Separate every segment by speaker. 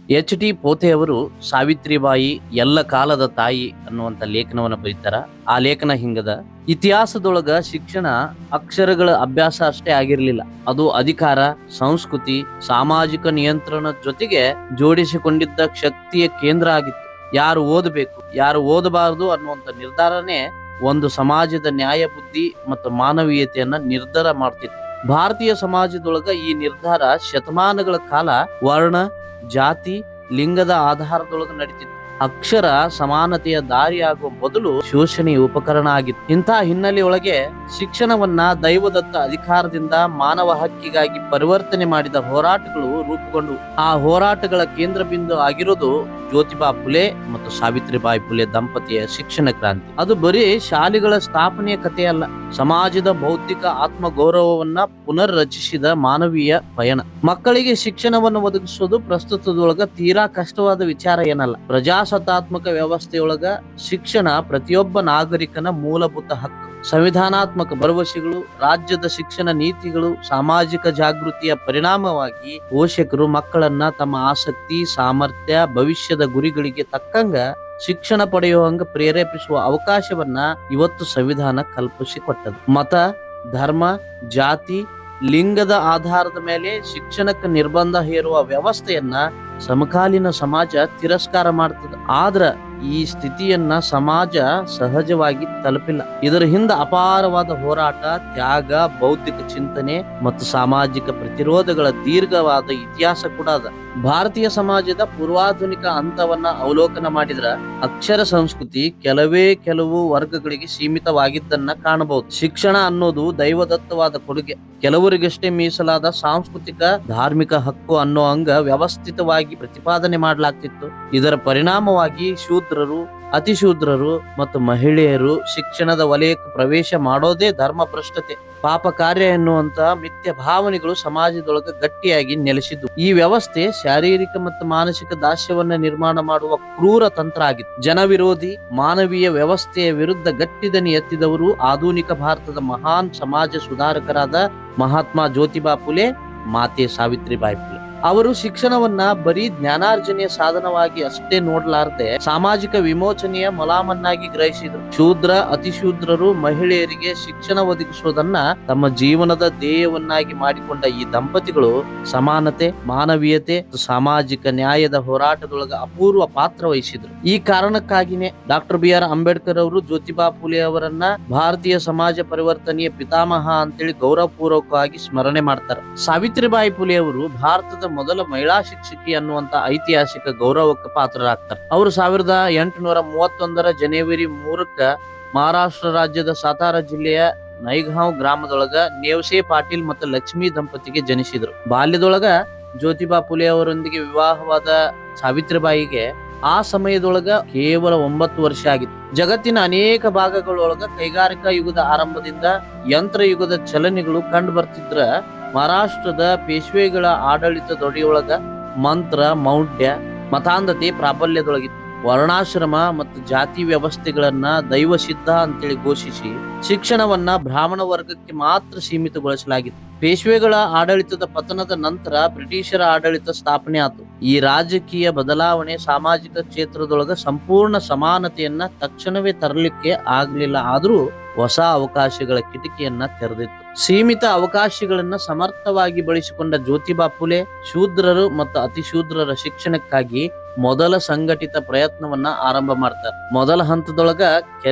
Speaker 1: H.T. ಪೋತೆ ಅವರು ಸಾವಿತ್ರಿಬಾಯಿ ಎಲ್ಲ ಕಾಲದ ತಾಯಿ ಅನ್ನುವಂತ ಲೇಖನವನ್ನ ಬರೀತಾರ. ಆ ಲೇಖನ ಹಿಂಗದ: ಇತಿಹಾಸದೊಳಗ ಶಿಕ್ಷಣ ಅಕ್ಷರಗಳ ಅಭ್ಯಾಸ ಅಷ್ಟೇ ಆಗಿರ್ಲಿಲ್ಲ, ಅದು ಅಧಿಕಾರ, ಸಂಸ್ಕೃತಿ, ಸಾಮಾಜಿಕ ನಿಯಂತ್ರಣದ ಜೊತೆಗೆ ಜೋಡಿಸಿಕೊಂಡಿದ್ದ ಶಕ್ತಿಯ ಕೇಂದ್ರ ಆಗಿತ್ತು. ಯಾರು ಓದಬೇಕು, ಯಾರು ಓದಬಾರದು ಅನ್ನುವಂತ ನಿರ್ಧಾರನೇ ಒಂದು ಸಮಾಜದ ನ್ಯಾಯ, ಬುದ್ಧಿ ಮತ್ತು ಮಾನವೀಯತೆಯನ್ನ ನಿರ್ಧಾರ ಮಾಡ್ತಿತ್ತು. ಭಾರತೀಯ ಸಮಾಜದೊಳಗ ಈ ನಿರ್ಧಾರ ಶತಮಾನಗಳ ಕಾಲ ವರ್ಣ, ಜಾತಿ, ಲಿಂಗದ ಆಧಾರದೊಳಗ ನಡೀತಿತ್ತು. ಅಕ್ಷರ ಸಮಾನತೆಯ ದಾರಿಯಾಗುವ ಬದಲು ಶೋಷಣೆಯ ಉಪಕರಣ ಆಗಿತ್ತು. ಇಂಥ ಹಿನ್ನೆಲೆಯೊಳಗೆ ಶಿಕ್ಷಣವನ್ನ ದೈವದತ್ತ ಅಧಿಕಾರದಿಂದ ಮಾನವ ಹಕ್ಕಿಗಾಗಿ ಪರಿವರ್ತನೆ ಮಾಡಿದ ಹೋರಾಟಗಳು ರೂಪುಗೊಂಡು, ಆ ಹೋರಾಟಗಳ ಕೇಂದ್ರ ಬಿಂದು ಆಗಿರೋದು ಜ್ಯೋತಿಬಾ ಫುಲೆ ಮತ್ತು ಸಾವಿತ್ರಿಬಾಯಿ ಫುಲೆ ದಂಪತಿಯ ಶಿಕ್ಷಣ ಕ್ರಾಂತಿ. ಅದು ಬರೀ ಶಾಲೆಗಳ ಸ್ಥಾಪನೆಯ ಕಥೆಯಲ್ಲ, ಸಮಾಜದ ಬೌದ್ಧಿಕ ಆತ್ಮ ಗೌರವವನ್ನ ಪುನರ್ ರಚಿಸಿದ ಮಾನವೀಯ ಪಯಣ. ಮಕ್ಕಳಿಗೆ ಶಿಕ್ಷಣವನ್ನು ಒದಗಿಸೋದು ಪ್ರಸ್ತುತದೊಳಗ ತೀರಾ ಕಷ್ಟವಾದ ವಿಚಾರ ಏನಲ್ಲ. ಪ್ರಜಾಸತ್ತಾತ್ಮಕ ವ್ಯವಸ್ಥೆಯೊಳಗ ಶಿಕ್ಷಣ ಪ್ರತಿಯೊಬ್ಬ ನಾಗರಿಕನ ಮೂಲಭೂತ ಹಕ್ಕು. ಸಂವಿಧಾನಾತ್ಮಕ ಭರವಸೆಗಳು, ರಾಜ್ಯದ ಶಿಕ್ಷಣ ನೀತಿಗಳು, ಸಾಮಾಜಿಕ ಜಾಗೃತಿಯ ಪರಿಣಾಮವಾಗಿ ಪೋಷಕರು ಮಕ್ಕಳನ್ನ ತಮ್ಮ ಆಸಕ್ತಿ, ಸಾಮರ್ಥ್ಯ, ಭವಿಷ್ಯದ ಗುರಿಗಳಿಗೆ ತಕ್ಕಂಗ ಶಿಕ್ಷಣ ಪಡೆಯುವಂಗ ಪ್ರೇರೇಪಿಸುವ ಅವಕಾಶವನ್ನ ಇವತ್ತು ಸಂವಿಧಾನ ಕಲ್ಪಿಸಿಕೊಟ್ಟದು. ಮತ, ಧರ್ಮ, ಜಾತಿ, ಲಿಂಗದ ಆಧಾರದ ಮೇಲೆ ಶಿಕ್ಷಣಕ್ಕೆ ನಿರ್ಬಂಧ ಹೇರುವ ವ್ಯವಸ್ಥೆಯನ್ನ ಸಮಕಾಲೀನ ಸಮಾಜ ತಿರಸ್ಕಾರ ಮಾಡ್ತದೆ. ಆದ್ರ ಈ ಸ್ಥಿತಿಯನ್ನ ಸಮಾಜ ಸಹಜವಾಗಿ ತಲುಪಿಲ್ಲ. ಇದರ ಹಿಂದ ಅಪಾರವಾದ ಹೋರಾಟ, ತ್ಯಾಗ, ಬೌದ್ಧಿಕ ಚಿಂತನೆ ಮತ್ತು ಸಾಮಾಜಿಕ ಪ್ರತಿರೋಧಗಳ ದೀರ್ಘವಾದ ಇತಿಹಾಸ ಕೂಡ ಅದ. ಭಾರತೀಯ ಸಮಾಜದ ಪೂರ್ವಾಧುನಿಕ ಹಂತವನ್ನ ಅವಲೋಕನ ಮಾಡಿದ್ರ ಅಕ್ಷರ ಸಂಸ್ಕೃತಿ ಕೆಲವು ವರ್ಗಗಳಿಗೆ ಸೀಮಿತವಾಗಿದ್ದನ್ನ ಕಾಣಬಹುದು. ಶಿಕ್ಷಣ ಅನ್ನೋದು ದೈವದತ್ತವಾದ ಕೊಡುಗೆ, ಕೆಲವರಿಗಷ್ಟೇ ಮೀಸಲಾದ ಸಾಂಸ್ಕೃತಿಕ ಧಾರ್ಮಿಕ ಹಕ್ಕು ಅನ್ನೋ ಅಂಗ ವ್ಯವಸ್ಥಿತವಾಗಿ ಪ್ರತಿಪಾದನೆ ಮಾಡಲಾಗ್ತಿತ್ತು. ಇದರ ಪರಿಣಾಮವಾಗಿ ಶೂದ್ರರು, ಅತಿಶೂದ್ರರು ಮತ್ತು ಮಹಿಳೆಯರು ಶಿಕ್ಷಣದ ವಲಯಕ್ಕೆ ಪ್ರವೇಶ ಮಾಡೋದೇ ಧರ್ಮ ಭ್ರಷ್ಟತೆ, ಪಾಪ ಕಾರ್ಯ ಎನ್ನುವಂತ ಮಿಥ್ಯ ಭಾವನೆಗಳು ಸಮಾಜದೊಳಗೆ ಗಟ್ಟಿಯಾಗಿ ನೆಲೆಸಿದ್ದು. ಈ ವ್ಯವಸ್ಥೆ ಶಾರೀರಿಕ ಮತ್ತು ಮಾನಸಿಕ ದಾಸ್ಯವನ್ನ ನಿರ್ಮಾಣ ಮಾಡುವ ಕ್ರೂರ ತಂತ್ರ ಆಗಿತ್ತು. ಜನವಿರೋಧಿ ಮಾನವೀಯ ವ್ಯವಸ್ಥೆಯ ವಿರುದ್ಧ ಗಟ್ಟಿ ದನಿ ಎತ್ತಿದವರು ಆಧುನಿಕ ಭಾರತದ ಮಹಾನ್ ಸಮಾಜ ಸುಧಾರಕರಾದ ಮಹಾತ್ಮ ಜ್ಯೋತಿಬಾ ಫುಲೆ, ಮಾತೆ ಸಾವಿತ್ರಿಬಾಯಿ ಫುಲೆ. ಅವರು ಶಿಕ್ಷಣವನ್ನ ಬರೀ ಜ್ಞಾನಾರ್ಜನೆಯ ಸಾಧನವಾಗಿ ಅಷ್ಟೇ ನೋಡಲಾರದೆ ಸಾಮಾಜಿಕ ವಿಮೋಚನೆಯ ಮಲಾಮನ್ನಾಗಿ ಗ್ರಹಿಸಿದರು. ಶೂದ್ರ, ಅತಿಶೂದ್ರರು, ಮಹಿಳೆಯರಿಗೆ ಶಿಕ್ಷಣ ಒದಗಿಸುವುದನ್ನ ತಮ್ಮ ಜೀವನದ ಧ್ಯೇಯವನ್ನಾಗಿ ಮಾಡಿಕೊಂಡ ಈ ದಂಪತಿಗಳು ಸಮಾನತೆ, ಮಾನವೀಯತೆ ಮತ್ತು ಸಾಮಾಜಿಕ ನ್ಯಾಯದ ಹೋರಾಟದೊಳಗ ಅಪೂರ್ವ ಪಾತ್ರ ವಹಿಸಿದ್ರು. ಈ ಕಾರಣಕ್ಕಾಗಿನೇ ಡಾಕ್ಟರ್ ಬಿ.ಆರ್. ಅಂಬೇಡ್ಕರ್ ಅವರು ಜ್ಯೋತಿಬಾ ಫುಲೆ ಅವರನ್ನ ಭಾರತೀಯ ಸಮಾಜ ಪರಿವರ್ತನೆಯ ಪಿತಾಮಹ ಅಂತೇಳಿ ಗೌರವಪೂರ್ವಕವಾಗಿ ಸ್ಮರಣೆ ಮಾಡ್ತಾರೆ. ಸಾವಿತ್ರಿಬಾಯಿ ಫುಲೆ ಅವರು ಭಾರತದ ಮೊದಲ ಮಹಿಳಾ ಶಿಕ್ಷಕಿ ಅನ್ನುವಂತ ಐತಿಹಾಸಿಕ ಗೌರವಕ್ಕೆ ಪಾತ್ರರಾಗ್ತಾರೆ. ಅವರು 1831 ಜನವರಿ 3ಕ್ಕ ಮಹಾರಾಷ್ಟ್ರ ರಾಜ್ಯದ ಸಾತಾರಾ ಜಿಲ್ಲೆಯ ನೈಗಾಂವ್ ಗ್ರಾಮದೊಳಗ ನೇವಸೆ ಪಾಟೀಲ್ ಮತ್ತು ಲಕ್ಷ್ಮೀ ದಂಪತಿಗೆ ಜನಿಸಿದ್ರು. ಬಾಲ್ಯದೊಳಗ ಜ್ಯೋತಿಬಾ ಫುಲೆ ಅವರೊಂದಿಗೆ ವಿವಾಹವಾದ ಸಾವಿತ್ರಿಬಾಯಿಗೆ ಆ ಸಮಯದೊಳಗ ಕೇವಲ 9 ವರ್ಷ ಆಗಿತ್ತು. ಜಗತ್ತಿನ ಅನೇಕ ಭಾಗಗಳೊಳಗ ಕೈಗಾರಿಕಾ ಯುಗದ ಆರಂಭದಿಂದ ಯಂತ್ರ ಯುಗದ ಚಲನೆಗಳು ಕಂಡು ಬರ್ತಿದ್ರ ಮಹಾರಾಷ್ಟ್ರದ ಪೇಶ್ವೆಗಳ ಆಡಳಿತದೊಡೆಯೊಳಗ ಮಂತ್ರ, ಮೌಢ್ಯ, ಮತಾಂಧತೆ ಪ್ರಾಬಲ್ಯದೊಳಗಿತ್ತು. ವರ್ಣಾಶ್ರಮ ಮತ್ತು ಜಾತಿ ವ್ಯವಸ್ಥೆಗಳನ್ನ ದೈವ ಸಿದ್ಧ ಅಂತೇಳಿ ಘೋಷಿಸಿ ಶಿಕ್ಷಣವನ್ನ ಬ್ರಾಹ್ಮಣ ವರ್ಗಕ್ಕೆ ಮಾತ್ರ ಸೀಮಿತಗೊಳಿಸಲಾಗಿತ್ತು. ಪೇಶ್ವೆಗಳ ಆಡಳಿತದ ಪತನದ ನಂತರ ಬ್ರಿಟಿಷರ ಆಡಳಿತ ಸ್ಥಾಪನೆ ಆಯಿತು. ಈ ರಾಜಕೀಯ ಬದಲಾವಣೆ ಸಾಮಾಜಿಕ ಕ್ಷೇತ್ರದೊಳಗ ಸಂಪೂರ್ಣ ಸಮಾನತೆಯನ್ನ ತಕ್ಷಣವೇ ತರಲಿಕ್ಕೆ ಆಗ್ಲಿಲ್ಲ, ಆದ್ರೂ ಹೊಸ ಅವಕಾಶಗಳ ಕಿಟಕಿಯನ್ನ ತೆರೆದಿತ್ತು. ಸೀಮಿತ ಅವಕಾಶಗಳನ್ನ ಸಮರ್ಥವಾಗಿ ಬಳಸಿಕೊಂಡ ಜ್ಯೋತಿಬಾ ಫುಲೆ ಶೂದ್ರರು ಮತ್ತು ಅತಿಶೂದ್ರರ ಶಿಕ್ಷಣಕ್ಕಾಗಿ ಮೊದಲ ಸಂಘಟಿತ ಪ್ರಯತ್ನವನ್ನ ಆರಂಭ ಮಾಡ್ತಾರೆ. ಮೊದಲ ಹಂತದೊಳಗ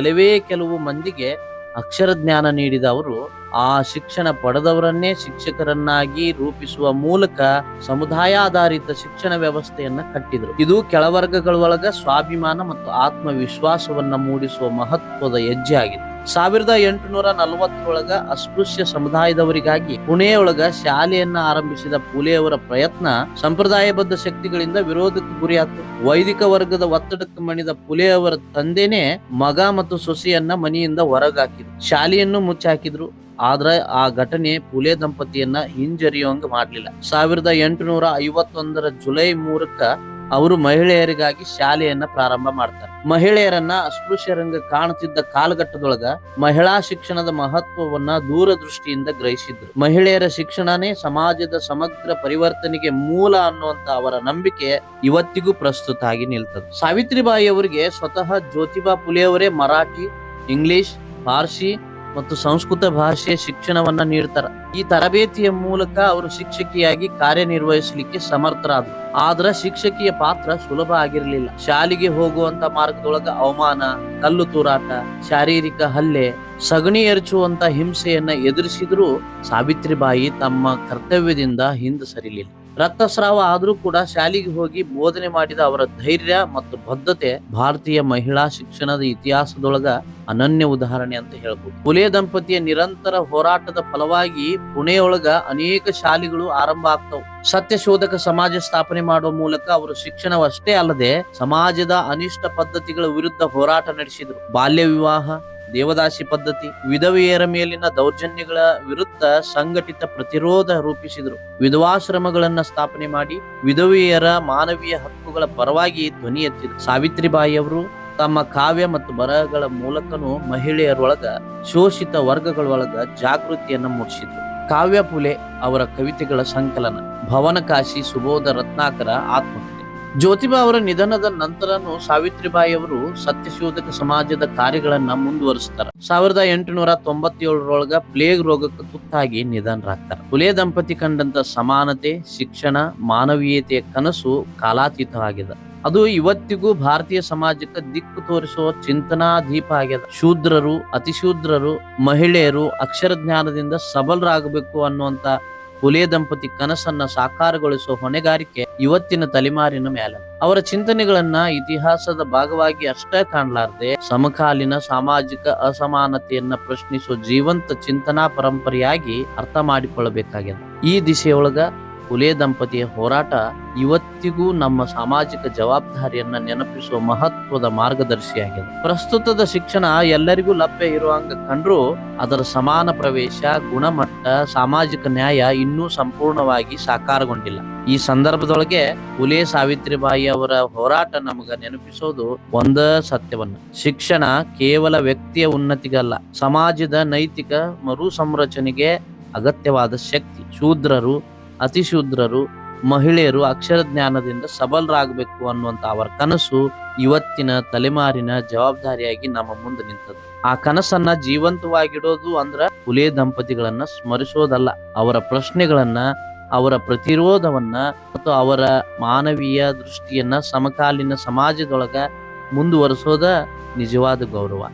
Speaker 1: ಕೆಲವು ಮಂದಿಗೆ ಅಕ್ಷರ ಜ್ಞಾನ ನೀಡಿದ ಅವರು ಆ ಶಿಕ್ಷಣ ಪಡೆದವರನ್ನೇ ಶಿಕ್ಷಕರನ್ನಾಗಿ ರೂಪಿಸುವ ಮೂಲಕ ಸಮುದಾಯಾಧಾರಿತ ಶಿಕ್ಷಣ ವ್ಯವಸ್ಥೆಯನ್ನ ಕಟ್ಟಿದ್ರು. ಇದು ಕೆಳವರ್ಗಗಳೊಳಗ ಸ್ವಾಭಿಮಾನ ಮತ್ತು ಆತ್ಮವಿಶ್ವಾಸವನ್ನ ಮೂಡಿಸುವ ಮಹತ್ವದ ಹೆಜ್ಜೆ ಆಗಿದೆ. 1840 ಅಸ್ಪೃಶ್ಯ ಸಮುದಾಯದವರಿಗಾಗಿ ಪುಣೆಯೊಳಗ ಶಾಲೆಯನ್ನ ಆರಂಭಿಸಿದ ಫುಲೆ ಅವರ ಪ್ರಯತ್ನ ಸಂಪ್ರದಾಯಬದ್ಧ ಶಕ್ತಿಗಳಿಂದ ವಿರೋಧಕ್ಕೆ ಗುರಿಯಾಯಿತು. ವೈದಿಕ ವರ್ಗದ ಒತ್ತಡಕ್ಕೆ ಮಣಿದ ಫುಲೆ ಅವರ ತಂದೆನೇ ಮಗ ಮತ್ತು ಸೊಸೆಯನ್ನ ಮನೆಯಿಂದ ಹೊರಗಾಕಿದ್ರು, ಶಾಲೆಯನ್ನು ಮುಚ್ಚಾಕಿದ್ರು. ಆದ್ರೆ ಆ ಘಟನೆ ಫುಲೆ ದಂಪತಿಯನ್ನ ಹಿಂಜರಿಯುವಂಗ ಮಾಡ್ಲಿಲ್ಲ. 1851 ಜುಲೈ 3ಕ್ಕ ಅವರು ಮಹಿಳೆಯರಿಗಾಗಿ ಶಾಲೆಯನ್ನ ಪ್ರಾರಂಭ ಮಾಡ್ತಾರೆ. ಮಹಿಳೆಯರನ್ನ ಅಸ್ಪೃಶ್ಯರಂಗ ಕಾಣುತ್ತಿದ್ದ ಕಾಲಘಟ್ಟದೊಳಗ ಮಹಿಳಾ ಶಿಕ್ಷಣದ ಮಹತ್ವವನ್ನ ದೂರದೃಷ್ಟಿಯಿಂದ ಗ್ರಹಿಸಿದ್ರು. ಮಹಿಳೆಯರ ಶಿಕ್ಷಣನೇ ಸಮಾಜದ ಸಮಗ್ರ ಪರಿವರ್ತನೆಗೆ ಮೂಲ ಅನ್ನುವಂತ ಅವರ ನಂಬಿಕೆ ಇವತ್ತಿಗೂ ಪ್ರಸ್ತುತ ಆಗಿ ನಿಲ್ತದೆ. ಸಾವಿತ್ರಿಬಾಯಿ ಅವರಿಗೆ ಸ್ವತಃ ಜ್ಯೋತಿಬಾ ಫುಲೆ ಅವರೇ ಮರಾಠಿ, ಇಂಗ್ಲಿಷ್, ಫಾರ್ಸಿ ಮತ್ತು ಸಂಸ್ಕೃತ ಭಾಷೆಯ ಶಿಕ್ಷಣವನ್ನ ನೀಡ್ತಾರ. ಈ ತರಬೇತಿಯ ಮೂಲಕ ಅವರು ಶಿಕ್ಷಕಿಯಾಗಿ ಕಾರ್ಯನಿರ್ವಹಿಸಲಿಕ್ಕೆ ಸಮರ್ಥರಾದ್ರು. ಆದ್ರ ಶಿಕ್ಷಕಿಯ ಪಾತ್ರ ಸುಲಭ ಆಗಿರಲಿಲ್ಲ. ಶಾಲೆಗೆ ಹೋಗುವಂತ ಮಾರ್ಗದೊಳಗ ಅವಮಾನ, ಕಲ್ಲು ತೂರಾಟ, ಶಾರೀರಿಕ ಹಲ್ಲೆ, ಸಗಣಿ ಎರಚುವಂತ ಹಿಂಸೆಯನ್ನ ಎದುರಿಸಿದ್ರು ಸಾವಿತ್ರಿಬಾಯಿ ತಮ್ಮ ಕರ್ತವ್ಯದಿಂದ ಹಿಂದೆ ಸರಿಲಿಲ್ಲ. ರಕ್ತಸ್ರಾವ ಆದ್ರೂ ಕೂಡ ಶಾಲೆಗೆ ಹೋಗಿ ಬೋಧನೆ ಮಾಡಿದ ಅವರ ಧೈರ್ಯ ಮತ್ತು ಬದ್ಧತೆ ಭಾರತೀಯ ಮಹಿಳಾ ಶಿಕ್ಷಣದ ಇತಿಹಾಸದೊಳಗ ಅನನ್ಯ ಉದಾಹರಣೆ ಅಂತ ಹೇಳ್ಬೋದು. ಫುಲೆ ದಂಪತಿಯ ನಿರಂತರ ಹೋರಾಟದ ಫಲವಾಗಿ ಪುಣೆಯೊಳಗ ಅನೇಕ ಶಾಲೆಗಳು ಆರಂಭ ಆಗ್ತವು. ಸತ್ಯಶೋಧಕ ಸಮಾಜ ಸ್ಥಾಪನೆ ಮಾಡುವ ಮೂಲಕ ಅವರು ಶಿಕ್ಷಣವಷ್ಟೇ ಅಲ್ಲದೆ ಸಮಾಜದ ಅನಿಷ್ಟ ಪದ್ಧತಿಗಳ ವಿರುದ್ಧ ಹೋರಾಟ ನಡೆಸಿದರು. ಬಾಲ್ಯ ವಿವಾಹ, ದೇವದಾಸಿ ಪದ್ಧತಿ, ವಿಧವೆಯರ ಮೇಲಿನ ದೌರ್ಜನ್ಯಗಳ ವಿರುದ್ಧ ಸಂಘಟಿತ ಪ್ರತಿರೋಧ ರೂಪಿಸಿದರು. ವಿಧವಾಶ್ರಮಗಳನ್ನ ಸ್ಥಾಪನೆ ಮಾಡಿ ವಿಧವೆಯರ ಮಾನವೀಯ ಹಕ್ಕುಗಳ ಪರವಾಗಿ ಧ್ವನಿ ಎತ್ತಿದರು. ಸಾವಿತ್ರಿಬಾಯಿ ಅವರು ತಮ್ಮ ಕಾವ್ಯ ಮತ್ತು ಬರಹಗಳ ಮೂಲಕನೂ ಮಹಿಳೆಯರೊಳಗ, ಶೋಷಿತ ವರ್ಗಗಳೊಳಗ ಜಾಗೃತಿಯನ್ನ ಮೂಡಿಸಿದ್ರು. ಕಾವ್ಯ ಫುಲೆ ಅವರ ಕವಿತೆಗಳ ಸಂಕಲನ, ಭವನಕಾಶಿ, ಸುಬೋಧ ರತ್ನಾಕರ, ಆತ್ಮಕಥೆ. ಜ್ಯೋತಿಬಾ ಅವರ ನಿಧನದ ನಂತರನು ಸಾವಿತ್ರಿಬಾಯಿ ಅವರು ಸತ್ಯಶೋಧಕ ಸಮಾಜದ ಕಾರ್ಯಗಳನ್ನ ಮುಂದುವರಿಸ್ತಾರ. 1897 ಪ್ಲೇಗ್ ರೋಗಕ್ಕೆ ತುತ್ತಾಗಿ ನಿಧನರಾಗ್ತಾರ. ಫುಲೆ ದಂಪತಿ ಕಂಡಂತ ಸಮಾನತೆ, ಶಿಕ್ಷಣ, ಮಾನವೀಯತೆಯ ಕನಸು ಕಾಲಾತೀತವಾಗಿದೆ. ಅದು ಇವತ್ತಿಗೂ ಭಾರತೀಯ ಸಮಾಜಕ್ಕೆ ದಿಕ್ಕು ತೋರಿಸುವ ಚಿಂತನಾ ದೀಪ ಆಗ್ಯದ. ಶೂದ್ರರು, ಅತಿಶೂದ್ರರು, ಮಹಿಳೆಯರು ಅಕ್ಷರ ಜ್ಞಾನದಿಂದ ಸಬಲರಾಗಬೇಕು ಅನ್ನುವಂತ ಫುಲೆ ದಂಪತಿ ಕನಸನ್ನ ಸಾಕಾರಗೊಳಿಸುವ ಹೊಣೆಗಾರಿಕೆ ಇವತ್ತಿನ ತಲೆಮಾರಿನ ಮೇಲೆ. ಅವರ ಚಿಂತನೆಗಳನ್ನ ಇತಿಹಾಸದ ಭಾಗವಾಗಿ ಅಷ್ಟೇ ಕಾಣಲಾರದೆ ಸಮಕಾಲೀನ ಸಾಮಾಜಿಕ ಅಸಮಾನತೆಯನ್ನ ಪ್ರಶ್ನಿಸುವ ಜೀವಂತ ಚಿಂತನಾ ಪರಂಪರೆಯಾಗಿ ಅರ್ಥ ಮಾಡಿಕೊಳ್ಳಬೇಕಾಗಿದೆ. ಈ ದಿಶೆಯೊಳಗ ಫುಲೆ ದಂಪತಿಯ ಹೋರಾಟ ಇವತ್ತಿಗೂ ನಮ್ಮ ಸಾಮಾಜಿಕ ಜವಾಬ್ದಾರಿಯನ್ನ ನೆನಪಿಸುವ ಮಹತ್ವದ ಮಾರ್ಗದರ್ಶಿಯಾಗಿದೆ. ಪ್ರಸ್ತುತದ ಶಿಕ್ಷಣ ಎಲ್ಲರಿಗೂ ಲಭ್ಯ ಇರುವಂಗ ಕಂಡ್ರೂ ಅದರ ಸಮಾನ ಪ್ರವೇಶ, ಗುಣಮಟ್ಟ, ಸಾಮಾಜಿಕ ನ್ಯಾಯ ಇನ್ನೂ ಸಂಪೂರ್ಣವಾಗಿ ಸಾಕಾರಗೊಂಡಿಲ್ಲ. ಈ ಸಂದರ್ಭದೊಳಗೆ ಫುಲೆ ಸಾವಿತ್ರಿಬಾಯಿ ಅವರ ಹೋರಾಟ ನಮಗ ನೆನಪಿಸೋದು ಒಂದ ಸತ್ಯವನ್ನ: ಶಿಕ್ಷಣ ಕೇವಲ ವ್ಯಕ್ತಿಯ ಉನ್ನತಿಗಲ್ಲ, ಸಮಾಜದ ನೈತಿಕ ಮರು ಸಂರಚನೆಗೆ ಅಗತ್ಯವಾದ ಶಕ್ತಿ. ಶೂದ್ರರು, ಅತಿಶೂದ್ರರು, ಮಹಿಳೆಯರು ಅಕ್ಷರ ಜ್ಞಾನದಿಂದ ಸಬಲರಾಗಬೇಕು ಅನ್ನುವಂತ ಅವರ ಕನಸು ಇವತ್ತಿನ ತಲೆಮಾರಿನ ಜವಾಬ್ದಾರಿಯಾಗಿ ನಮ್ಮ ಮುಂದೆ ನಿಂತದ್ದು. ಆ ಕನಸನ್ನ ಜೀವಂತವಾಗಿಡೋದು ಅಂದ್ರ ಫುಲೆ ದಂಪತಿಗಳನ್ನ ಸ್ಮರಿಸೋದಲ್ಲ, ಅವರ ಪ್ರಶ್ನೆಗಳನ್ನ, ಅವರ ಪ್ರತಿರೋಧವನ್ನ ಮತ್ತು ಅವರ ಮಾನವೀಯ ದೃಷ್ಟಿಯನ್ನ ಸಮಕಾಲೀನ ಸಮಾಜದೊಳಗ ಮುಂದುವರಿಸೋದ ನಿಜವಾದ ಗೌರವ.